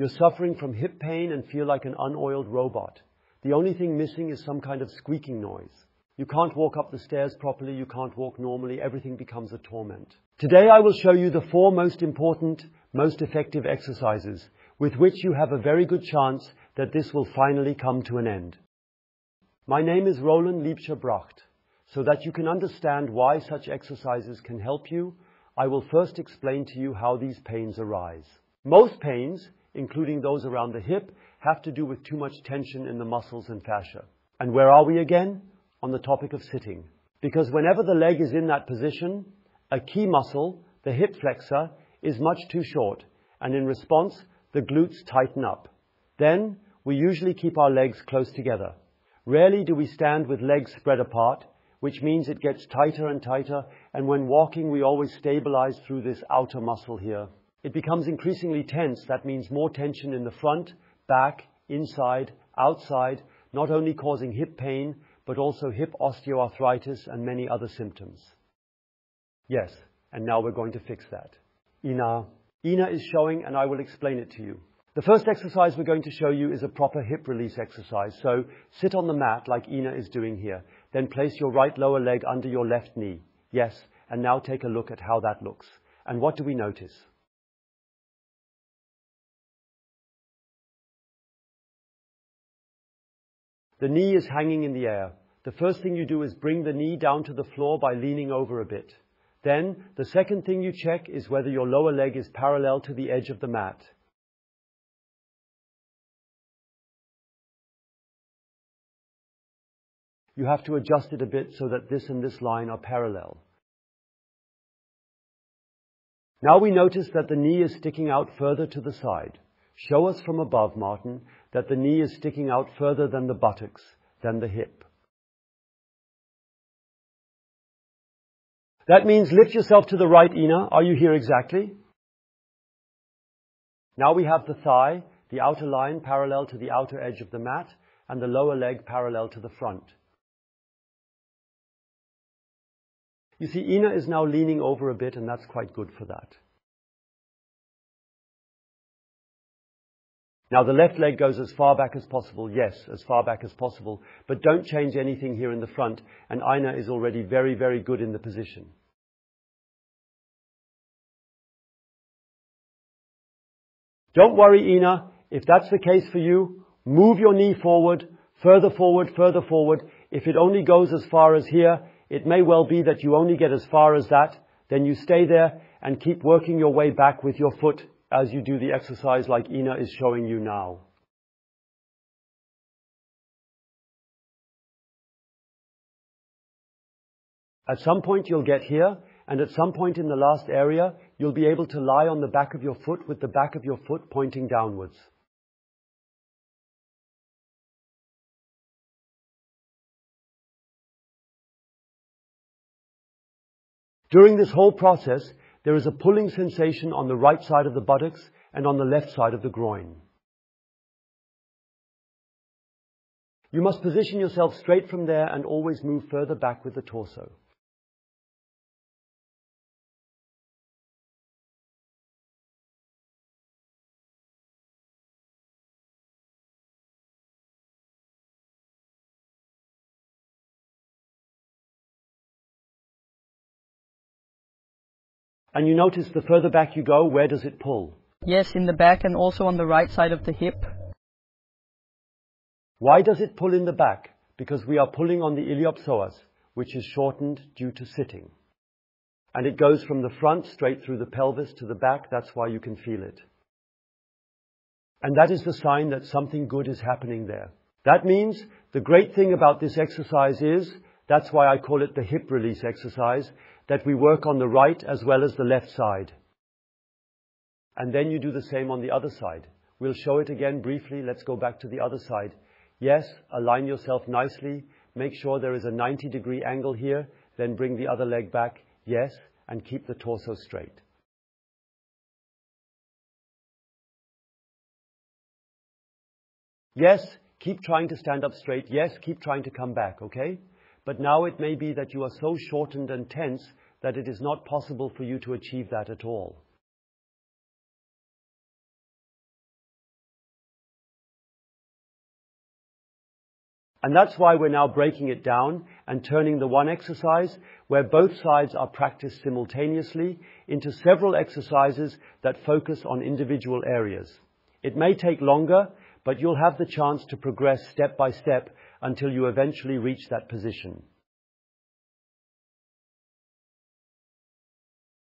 You're suffering from hip pain and feel like an unoiled robot. The only thing missing is some kind of squeaking noise. You can't walk up the stairs properly, you can't walk normally, everything becomes a torment. Today I will show you the 4 most important, most effective exercises with which you have a very good chance that this will finally come to an end. My name is Liebscher Bracht. So that you can understand why such exercises can help you, I will first explain to you how these pains arise. Most pains, including those around the hip, have to do with too much tension in the muscles and fascia. And where are we again? On the topic of sitting. Because whenever the leg is in that position, a key muscle, the hip flexor, is much too short, and in response, the glutes tighten up. Then, we usually keep our legs close together. Rarely do we stand with legs spread apart, which means it gets tighter and tighter, and when walking we always stabilize through this outer muscle here. It becomes increasingly tense. That means more tension in the front, back, inside, outside, not only causing hip pain, but also hip osteoarthritis and many other symptoms. Yes, and now we're going to fix that. Ina is showing, and I will explain it to you. The first exercise we're going to show you is a proper hip release exercise. So sit on the mat like Ina is doing here. Then place your right lower leg under your left knee. Yes, and now take a look at how that looks. And what do we notice? The knee is hanging in the air. The first thing you do is bring the knee down to the floor by leaning over a bit. Then, the second thing you check is whether your lower leg is parallel to the edge of the mat. You have to adjust it a bit so that this and this line are parallel. Now we notice that the knee is sticking out further to the side. Show us from above, Martin, that the knee is sticking out further than the buttocks, than the hip. That means lift yourself to the right, Ina. Are you here exactly? Now we have the thigh, the outer line parallel to the outer edge of the mat, and the lower leg parallel to the front. You see, Ina is now leaning over a bit, and that's quite good for that. Now the left leg goes as far back as possible, yes, as far back as possible, but don't change anything here in the front, and Ina is already very, very good in the position. Don't worry, Ina, if that's the case for you, move your knee forward, further forward, further forward. If it only goes as far as here, it may well be that you only get as far as that, then you stay there and keep working your way back with your foot as you do the exercise like Ina is showing you now. At some point you'll get here, and at some point in the last area, you'll be able to lie on the back of your foot with the back of your foot pointing downwards. During this whole process, there is a pulling sensation on the right side of the buttocks and on the left side of the groin. You must position yourself straight from there and always move further back with the torso. And you notice the further back you go, where does it pull? Yes, in the back and also on the right side of the hip. Why does it pull in the back? Because we are pulling on the iliopsoas, which is shortened due to sitting. And it goes from the front straight through the pelvis to the back. That's why you can feel it. And that is the sign that something good is happening there. That means the great thing about this exercise is, that's why I call it the hip release exercise, that we work on the right as well as the left side. And then you do the same on the other side. We'll show it again briefly. Let's go back to the other side. Yes, align yourself nicely. Make sure there is a 90-degree angle here. Then bring the other leg back. Yes, and keep the torso straight. Yes, keep trying to stand up straight. Yes, keep trying to come back, okay? But now it may be that you are so shortened and tense that it is not possible for you to achieve that at all. And that's why we're now breaking it down and turning the one exercise, where both sides are practiced simultaneously, into several exercises that focus on individual areas. It may take longer, but you'll have the chance to progress step by step until you eventually reach that position.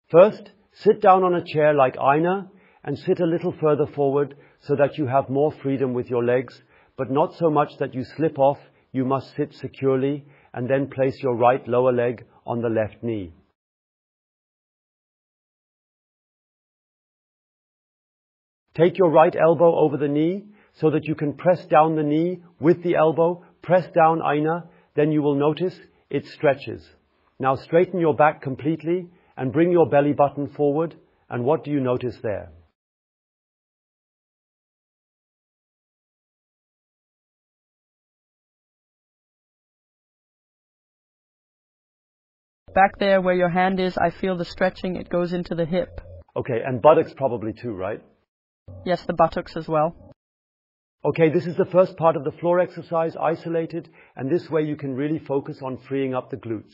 First, sit down on a chair like Aina and sit a little further forward so that you have more freedom with your legs, but not so much that you slip off. You must sit securely and then place your right lower leg on the left knee. Take your right elbow over the knee so that you can press down the knee with the elbow. Press down, Aina, then you will notice it stretches. Now straighten your back completely and bring your belly button forward. And what do you notice there? Back there where your hand is, I feel the stretching. It goes into the hip. Okay, and buttocks probably too, right? Yes, the buttocks as well. Okay, this is the first part of the floor exercise, isolated, and this way you can really focus on freeing up the glutes.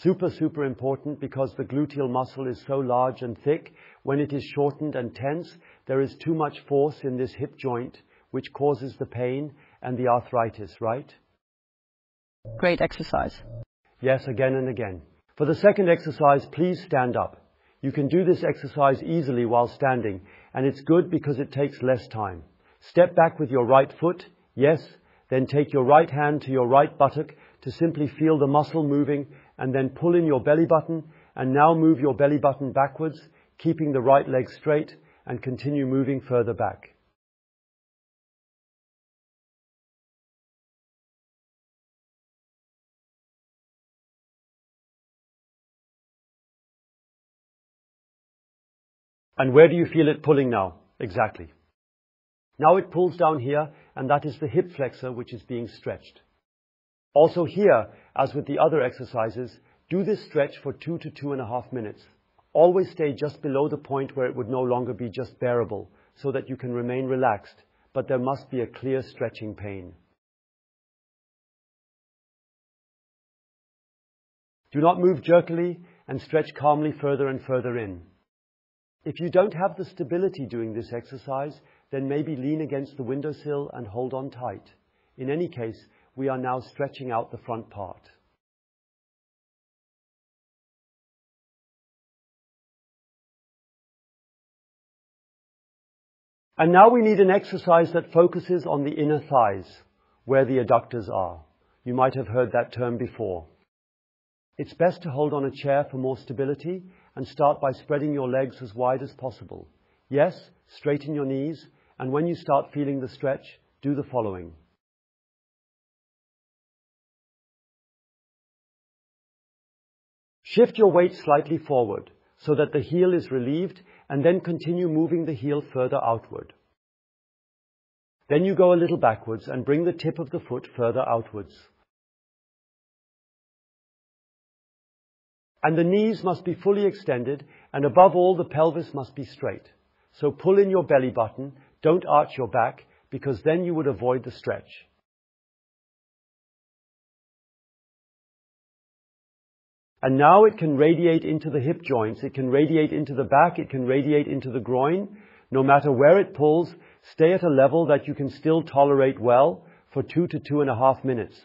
Super important, because the gluteal muscle is so large and thick. When it is shortened and tense, there is too much force in this hip joint, which causes the pain and the arthritis, right? Great exercise. Yes, again and again. For the second exercise, please stand up. You can do this exercise easily while standing, and it's good because it takes less time. Step back with your right foot, yes, then take your right hand to your right buttock to simply feel the muscle moving, and then pull in your belly button, and now move your belly button backwards, keeping the right leg straight, and continue moving further back. And where do you feel it pulling now? Exactly. Now it pulls down here, and that is the hip flexor which is being stretched. Also here, as with the other exercises, do this stretch for 2 to 2.5 minutes. Always stay just below the point where it would no longer be just bearable, so that you can remain relaxed, but there must be a clear stretching pain. Do not move jerkily, and stretch calmly further and further in. If you don't have the stability doing this exercise, then maybe lean against the windowsill and hold on tight. In any case, we are now stretching out the front part. And now we need an exercise that focuses on the inner thighs, where the adductors are. You might have heard that term before. It's best to hold on a chair for more stability and start by spreading your legs as wide as possible. Yes, straighten your knees, and when you start feeling the stretch, do the following. Shift your weight slightly forward so that the heel is relieved, and then continue moving the heel further outward. Then you go a little backwards and bring the tip of the foot further outwards. And the knees must be fully extended, and above all, the pelvis must be straight. So pull in your belly button, don't arch your back, because then you would avoid the stretch. And now it can radiate into the hip joints, it can radiate into the back, it can radiate into the groin. No matter where it pulls, stay at a level that you can still tolerate well for 2 to 2.5 minutes.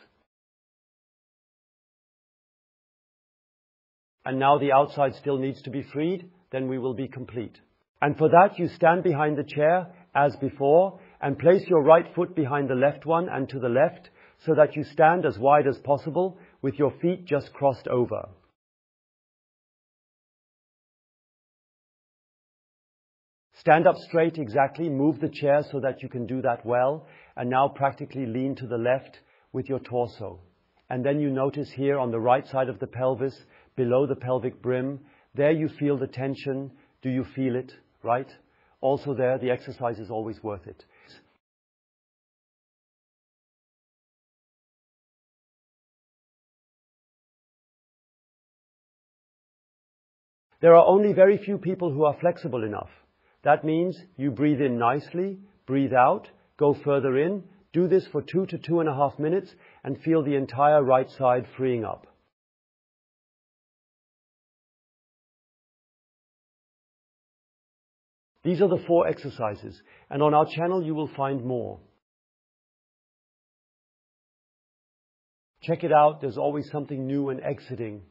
And now the outside still needs to be freed, then we will be complete. And for that, you stand behind the chair as before and place your right foot behind the left one and to the left so that you stand as wide as possible with your feet just crossed over. Stand up straight, exactly. Move the chair so that you can do that well. And now practically lean to the left with your torso. And then you notice here on the right side of the pelvis, below the pelvic brim, there you feel the tension. Do you feel it, right? Also there, the exercise is always worth it. There are only very few people who are flexible enough. That means you breathe in nicely, breathe out, go further in, do this for 2 to 2.5 minutes and feel the entire right side freeing up. These are the 4 exercises, and on our channel you will find more. Check it out, there's always something new and exiting.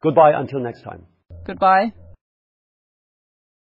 Goodbye until next time. Goodbye.